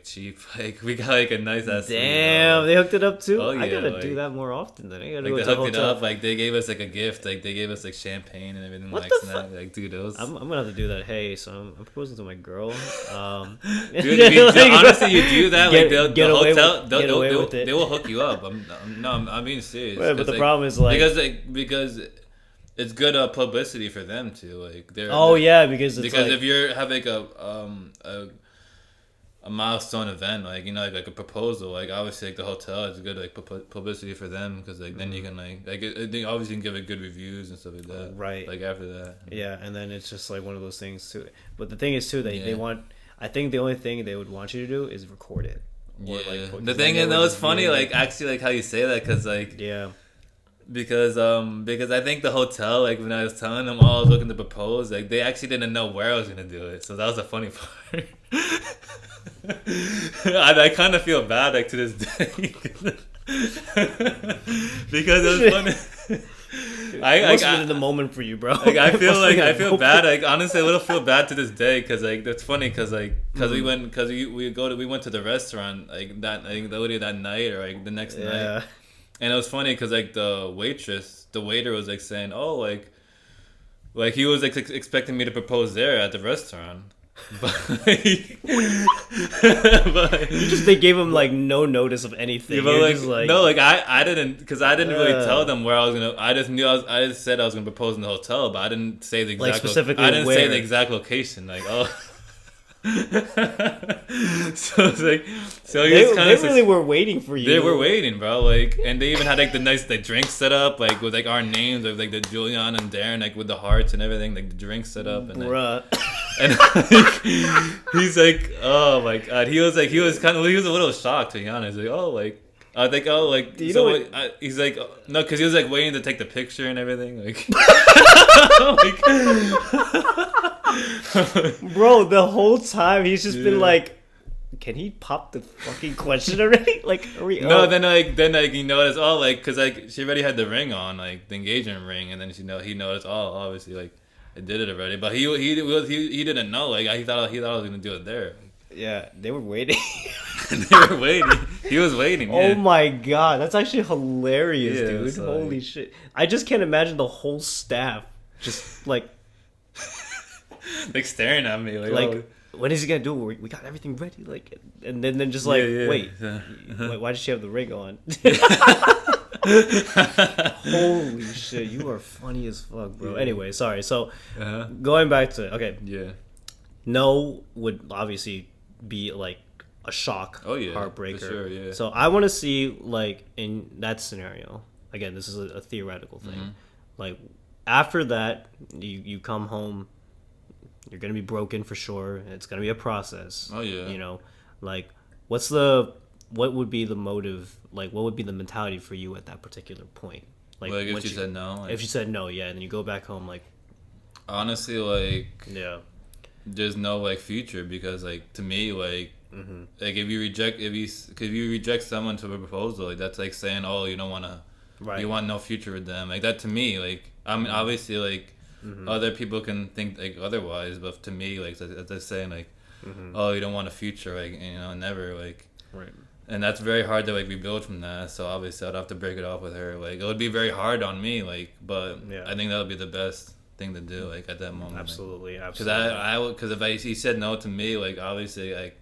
cheap. Like we got like a nice ass suite. Damn, they hooked it up too. Oh, yeah, I gotta do that more often. Then I gotta they hooked it up. Like they gave us like a gift. Like they gave us like champagne and everything. What the fuck? Like dude, those. I'm gonna have to do that. Hey, so I'm proposing to my girl. Dude, honestly, you do that. Like the hotel, they will hook you up. I'm being serious. Wait, but the problem is like because. It's good publicity for them too. Like because if you have like a milestone event, like you know, like a proposal, like obviously like the hotel is good like publicity for them because like then you can they obviously can give it good reviews and stuff like that. Right. Like after that. Yeah, and then it's just like one of those things too. But the thing is too, they want. I think the only thing they would want you to do is record it. Or, the thing is, that was funny. Like actually, like how you say that because like Because I think the hotel, like when I was telling them, I was looking to propose, like they actually didn't know where I was gonna do it, so that was the funny part. I kind of feel bad like to this day because it was funny. I must have been in the moment for you, bro. Like I feel bad. Like honestly, I little feel bad to this day because like that's funny because we went to the restaurant like that that night or like the next night. And it was funny because like the waiter was like saying, "Oh, like he was like expecting me to propose there at the restaurant." But they gave him like no notice of anything. Yeah, no, like I didn't because I didn't really tell them where I was gonna. I just said I was gonna propose in the hotel, but I didn't say the exact. Specifically, I didn't say the exact location. Like so it's like they really were waiting for you. They were waiting, bro. Like, and they even had like the nice drinks set up, like with like our names, of like the Julian and Darrin, like with the hearts and everything, like the drinks set up, and he's like, oh my god, he was a little shocked, to be honest. Like, oh, like I think, oh, like he's like, no, because he was like waiting to take the picture and everything, like. Bro, the whole time he's just been like, can he pop the fucking question already? Like, are we? No, then he noticed, oh, like, cause like she already had the ring on, like the engagement ring, and then he noticed, oh, obviously like I did it already, but he didn't know, like he thought I was gonna do it there. Yeah, they were waiting. They were waiting. He was waiting. Yeah. Oh my god, that's actually hilarious, dude. So holy shit! I just can't imagine the whole staff just like. Like staring at me, like when is he gonna do it? We got everything ready, like, and then just like, wait, why did she have the ring on? Holy shit, you are funny as fuck, bro. Anyway, sorry. So going back to no would obviously be like a shock, heartbreaker. For sure, yeah. So I want to see like in that scenario. Again, this is a theoretical thing. Like after that, you come home. You're gonna be broken for sure. It's gonna be a process. Oh yeah. You know, like what would be the motive? Like what would be the mentality for you at that particular point? Like if she said no. If she said no, yeah, and then you go back home. Like honestly, like there's no like future because like to me like like if you reject someone to a proposal, like that's like saying, oh, you don't want to, you want no future with them. Like that to me, like I mean, obviously, like other people can think like otherwise, but to me, like that's saying like, oh, you don't want a future, like never, like. Right. And that's very hard to like rebuild from that. So obviously, I'd have to break it off with her. Like it would be very hard on me. Like, but I think that would be the best thing to do. Like at that moment. Absolutely, like. Because if he said no to me, like obviously, like,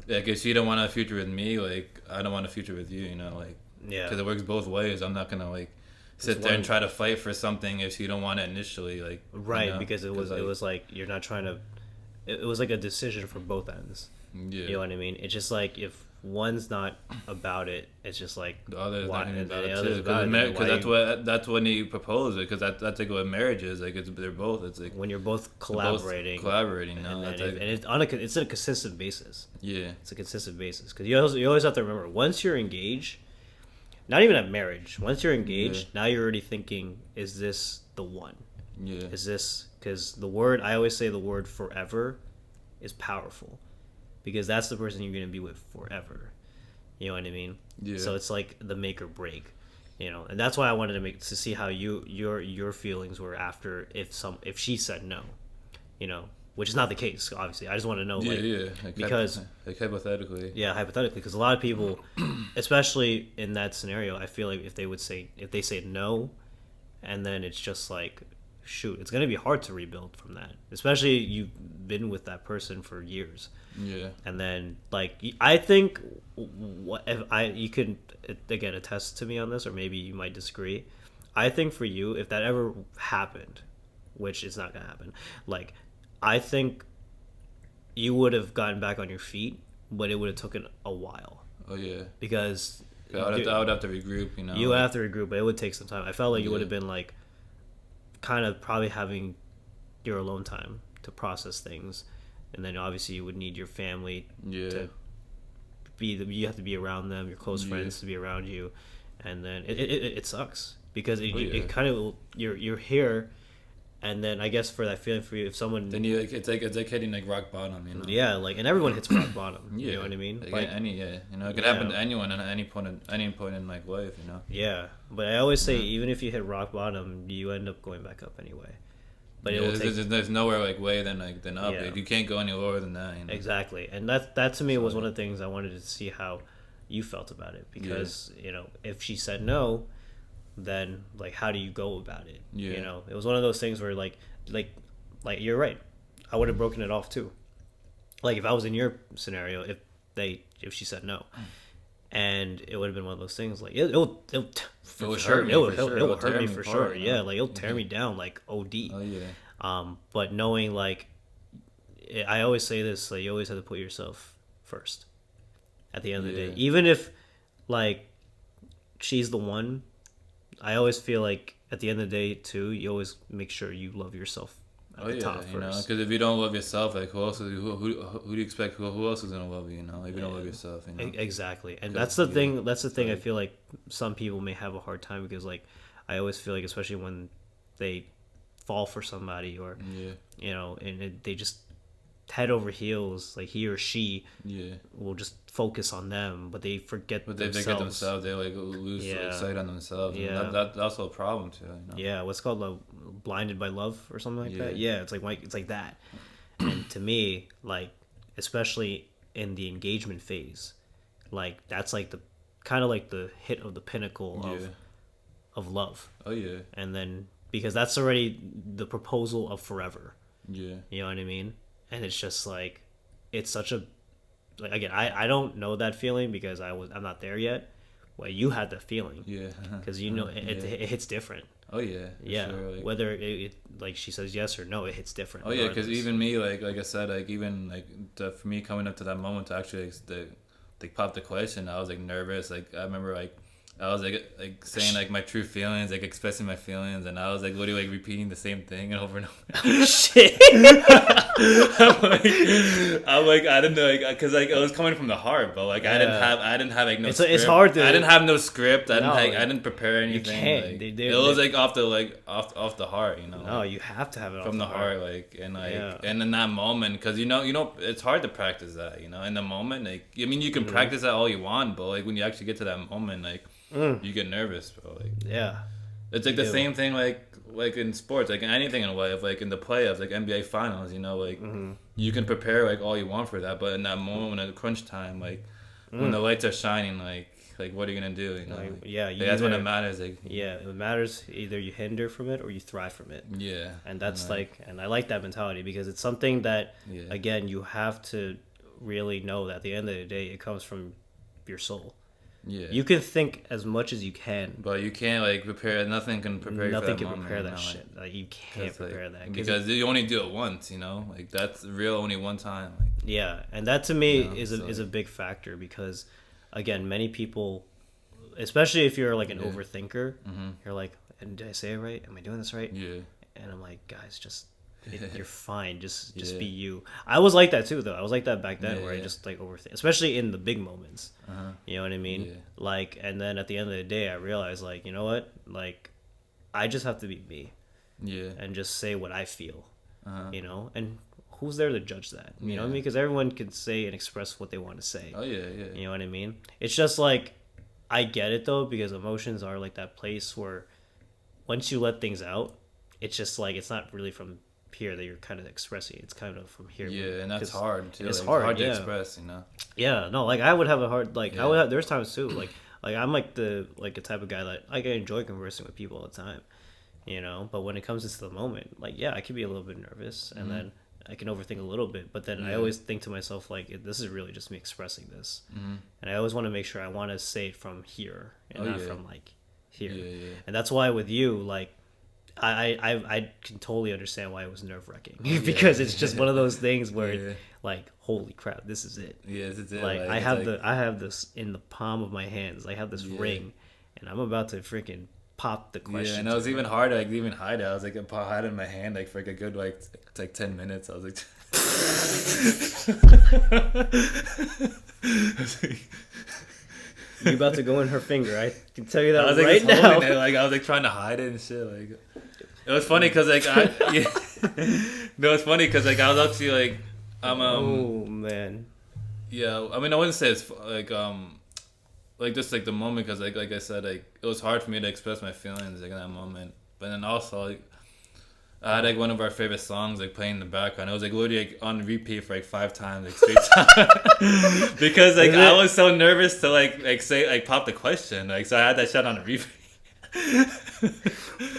like if you don't want a future with me, like I don't want a future with you. Like, because it works both ways. I'm not gonna like sit there and try to fight for something if you don't want it initially. Like, right, because it was like you're not trying to. It was like a decision for both ends. Yeah. You know what I mean? It's just like if one's not about it, it's just like the other's not about it too. Because that's when you propose it. Because that's like what marriage is. Like they're both. It's like when you're both collaborating. It's a consistent basis. Yeah, it's a consistent basis. Because you always have to remember, once you're engaged, not even at marriage. Once you're engaged, now you're already thinking, is this the one? Yeah. Is this, because I always say the word forever is powerful. Because that's the person you're going to be with forever. You know what I mean? Yeah. So it's like the make or break, and that's why I wanted to see how your feelings were after if she said no, which is not the case, obviously. I just want to know, because hypothetically. Yeah, hypothetically, because a lot of people, especially in that scenario, I feel like if they say no, and then it's just like, shoot, it's going to be hard to rebuild from that, especially you've been with that person for years. Yeah. And then, like, I think you could again attest to me on this, or maybe you might disagree. I think for you, if that ever happened, which is not gonna happen, like, I think you would have gotten back on your feet, but it would have taken a while. Oh yeah. Because I would have to regroup. You would have to regroup, but it would take some time. I felt like you would have been like, kind of probably having your alone time to process things. And then obviously you would need your family to you have to be around them, your close friends to be around you, and then it sucks because it kind of you're here, and then I guess for that feeling for you, if someone then you it's like hitting like rock bottom, Yeah, like, and everyone hits rock bottom. You know what I mean? Like it could happen to anyone at any point in like life, Yeah, but I always say even if you hit rock bottom, you end up going back up anyway. But there's nowhere like way than up. Yeah. You can't go any lower than that. Exactly, and that to me was one of the things I wanted to see how you felt about it, because if she said no, then like how do you go about it? Yeah. It was one of those things where like you're right, I would have broken it off too. Like if I was in your scenario, if she said no. And it would have been one of those things like it'll hurt me for sure. Yeah, like it'll tear me down like OD. Oh yeah. But knowing like, I always say this, like you always have to put yourself first. At the end of the day, even if like she's the one, I always feel like at the end of the day too, you always make sure you love yourself. Top first. Because if you don't love yourself, like who do you expect? Who else is gonna love you? If you don't love yourself, Exactly, and that's the thing. That's the thing. I feel like some people may have a hard time because, like, I always feel like, especially when they fall for somebody or and they just head over heels, like he or she will just focus on them, but they forget themselves. They forget themselves. They like lose sight on themselves. Yeah, that's also a problem too. Yeah, what's called blinded by love or something like that. Yeah, it's like that. And to me, like especially in the engagement phase, like that's like the kind of like the hit of the pinnacle of love. Oh yeah. And then because that's already the proposal of forever. Yeah. You know what I mean? And it's just like, it's such a, like, again, I don't know that feeling because I'm not there yet. Well, you had that feeling. Yeah. Because it hits different. Oh yeah. Yeah. Sure. Like, whether it like she says yes or no, it hits different. Oh yeah, because even me, like I said, like even like for me coming up to that moment to actually like pop the question, I was like nervous. Like I remember like I was like saying like my true feelings, like expressing my feelings, and I was like literally like repeating the same thing over and over. Shit. I'm like I didn't know, like, because like it was coming from the heart, but like I didn't have like no. It's hard to. I didn't have no script. I didn't prepare anything. You can't. Like, it was like off the heart, you know. No, like, you have to have it from off the heart, like and in that moment, because you know it's hard to practice that, you know. In the moment, like I mean, you can practice that all you want, but like when you actually get to that moment, like. You get nervous, bro. Like, it's like the same thing, like in sports, like in anything in life, like in the playoffs, like NBA finals. You know, like you can prepare like all you want for that, but in that moment, at crunch time, like when the lights are shining, like what are you gonna do? You know, that's when it matters. Like, it matters. Either you hinder from it or you thrive from it. Yeah, and that's and I like that mentality because it's something that again you have to really know that at the end of the day it comes from your soul. Yeah, you can think as much as you can, but you can't like prepare. Nothing can prepare. Nothing can prepare that shit. Like you can't prepare that because you only do it once. You know, like that's real only one time. Like, yeah, and that to me is a big factor because, again, many people, especially if you're like an overthinker, you're like, did I say it right? Am I doing this right? Yeah, and I'm like, guys, just. You're fine. Just be you. I was like that too, though. I was like that back then, where I just like overthink, especially in the big moments. You know what I mean? Yeah. Like, and then at the end of the day, I realized, like, you know what? Like, I just have to be me. Yeah. And just say what I feel. You know, and who's there to judge that? You know what I mean? Because everyone can say and express what they want to say. Oh yeah. You know what I mean? It's just like I get it though, because emotions are like that place where once you let things out, it's just like it's not really from here that you're kind of expressing. It's kind of from here. Yeah, and that's hard too. It's like, hard to express, you know. Yeah, no, like I would have a hard I would have, there's times too like I'm like the type of guy that I enjoy conversing with people all the time, you know. But when it comes into the moment, like I could be a little bit nervous, and then I can overthink a little bit. But then I always think to myself like, this is really just me expressing this, and I always want to make sure I want to say it from here and not from like here. And that's why with you, like. I can totally understand why it was nerve-wracking because it's just one of those things where like holy crap, this is it. Yeah, this is it. Like I have this in the palm of my hands. I have this ring, and I'm about to freaking pop the question. Yeah, and it was even harder. Like even hide it. I was like hide it in my hand like for like a good it's like 10 minutes. I was like. You about to go in her finger? I can tell you that right now. Like I was like trying to hide it and shit. Like it was funny because like no, it's funny because like I was actually like oh man. Yeah, I mean I wouldn't say it's like just like the moment because like I said like it was hard for me to express my feelings like in that moment, but then also like. I had like one of our favorite songs like playing in the background. It was like literally like on repeat for like 5 times like straight time because like I was so nervous to like say like pop the question like so I had that shit on a repeat.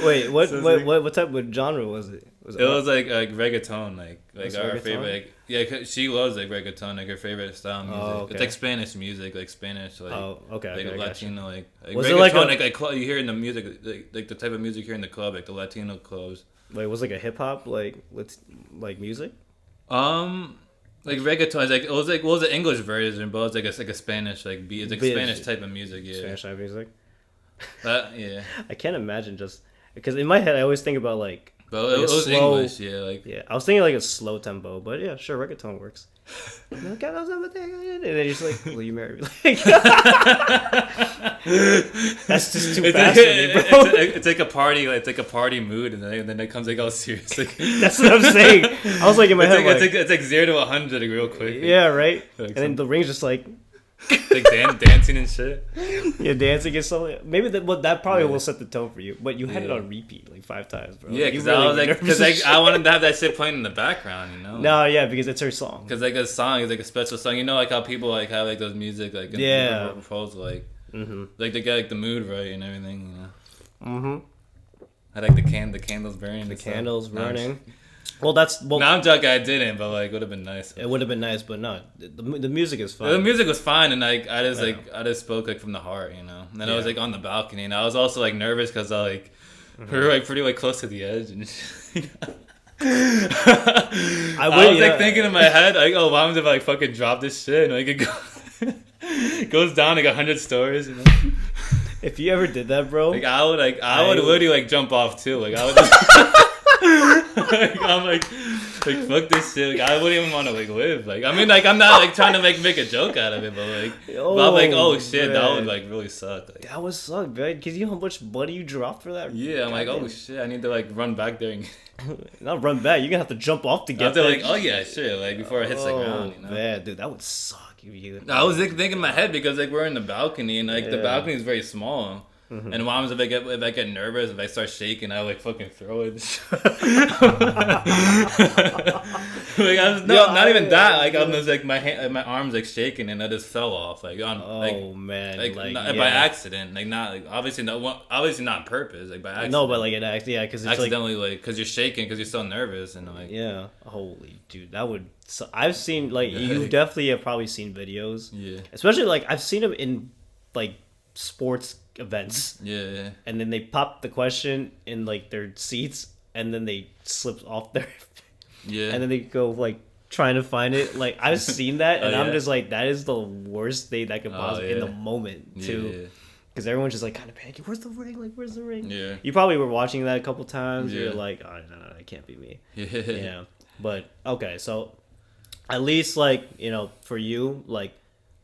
Wait, what type of genre was it? Was like reggaeton like our reggaeton? Favorite cause she loves like reggaeton like her favorite style of music. Okay. It's like Spanish music like Spanish like like Latino like was reggaeton, it like you hear in the music like the type of music here in the club like the Latino clubs. Like was it like a hip hop like music? Like reggaeton is like it was the English version, but it was like a Spanish like beat. It's like a Spanish type of music. Yeah, Spanish type of music. Yeah. I can't imagine just because in my head I always think about like. But it was slow, English, I was thinking like a slow tempo, but yeah, sure, reggaeton works. And then you're just like, will you marry me? That's just too fast for me, bro. It's like a party, like it's like a party mood, and then it comes like all serious. Like, that's what I'm saying. I was like in my head, it's like 0 to 100 like, real quick. Yeah, right. Like and then the ring's just like. Like dancing and shit. Yeah, dancing and something. Maybe that probably will set the tone for you. But you had it on repeat like 5 times, bro. Yeah, because I was like, I wanted to have that shit playing in the background, you know. No, yeah, because it's her song. Because like a song is like a special song, you know, like how people like have like those music like in the proposal, like like they get like the mood right and everything, you know. I like the candles burning. The candles burning. Well, now I'm joking. I didn't, but like, would have been nice. It would have been nice, but no, the music is fine. The music was fine, and like I just spoke like from the heart, you know. And then I was like on the balcony, and I was also like nervous because we were like pretty like close to the edge, and I was like thinking in my head, like, oh, why would if I like fucking drop this shit, and like it goes down like 100 stories, you know. If you ever did that, bro, like I would literally like jump off too. Like I would just like, I'm like fuck this shit. Like I wouldn't even want to like live. Like I mean, like I'm not like trying to make a joke out of it, but like, but I'm like, oh shit, man. That would like really suck. Like, that would suck, man. Cause you know how much money you dropped for that. Yeah, I'm like, oh shit, I need to like run back there. And not run back. You're gonna have to jump off to get there. Like, oh yeah, shit. Like before it hits the ground. You know? Man, dude, that would suck. I was like, thinking in my head because like we're in the balcony and like the balcony is very small. Mm-hmm. And moms, if I get nervous, if I start shaking, I like fucking throw it. Like not even that. Like I'm just like my arms like shaking and I just fell off. Like on man, by accident. Like not like obviously not on purpose. Like by accident. No, but like it accidentally, yeah, because it's accidentally like because you're shaking because you're so nervous and like yeah. Holy dude, that would. So I've seen like you definitely have probably seen videos. Yeah. Especially like I've seen them in like sports events. Yeah. And then they pop the question in like their seats and then they slip off there. Yeah. And then they go like trying to find it. Like I've seen that and I'm just like that is the worst thing that could possibly in the moment too. Yeah. Because everyone's just like kind of panicking. Where's the ring? Like where's the ring? Yeah. You probably were watching that a couple times. Yeah. You're like, oh no, it can't be me. Yeah. Yeah. But okay, so at least like, you know, for you, like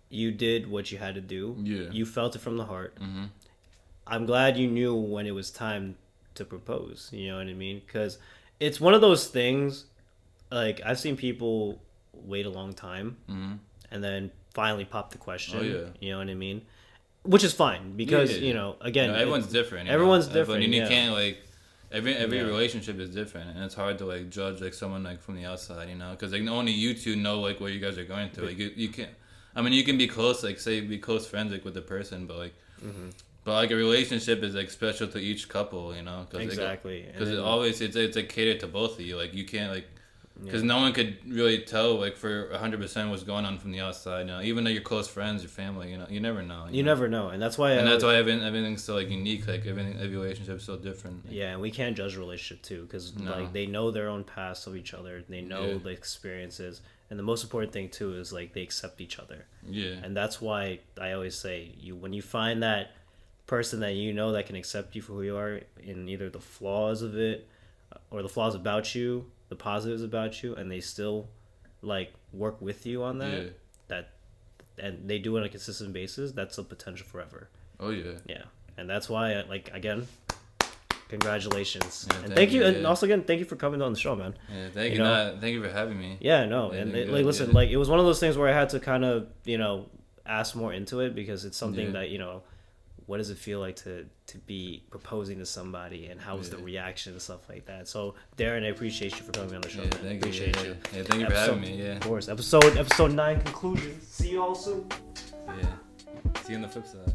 you did what you had to do. Yeah. You felt it from the heart. Mm-hmm. I'm glad you knew when it was time to propose. You know what I mean? Because it's one of those things, like, I've seen people wait a long time and then finally pop the question. Oh, yeah. You know what I mean? Which is fine because, you know, again... everyone's different. Everyone's different, and you can't, like... Every relationship is different, and it's hard to like judge like someone like from the outside, you know, because like only you two know like what you guys are going through. Like you can't. I mean, you can be close, like say be close friends like with the person, but like, but like a relationship is like special to each couple, you know. Cause, exactly. Because it's like catered to both of you. Like you can't like. Because no one could really tell, like, for 100% what's going on from the outside. You know, even though you're close friends, your family, you know, you never know. You never know, and that's why. That's why everything's so like unique. Like every relationship is so different. Yeah, and we can't judge a relationship too, because like they know their own past of each other. They know the experiences, and the most important thing too is like they accept each other. Yeah, and that's why I always say when you find that person that you know that can accept you for who you are, in either the flaws of it or the flaws about you, the positives about you, and they still like work with you on that and they do it on a consistent basis, that's a potential forever. Oh yeah, and that's why again, congratulations, and thank you. And also again, thank you for coming on the show, man. Thank you. Thank you for having me. Like listen, like it was one of those things where I had to kind of ask more into it, because it's something that what does it feel like to be proposing to somebody, and how was the reaction and stuff like that. So Darrin, I appreciate you for coming on the show. I appreciate you. Yeah, thank you for having me. Yeah, of course. Episode 9 conclusion. See you all soon. Yeah, see you on the flip side.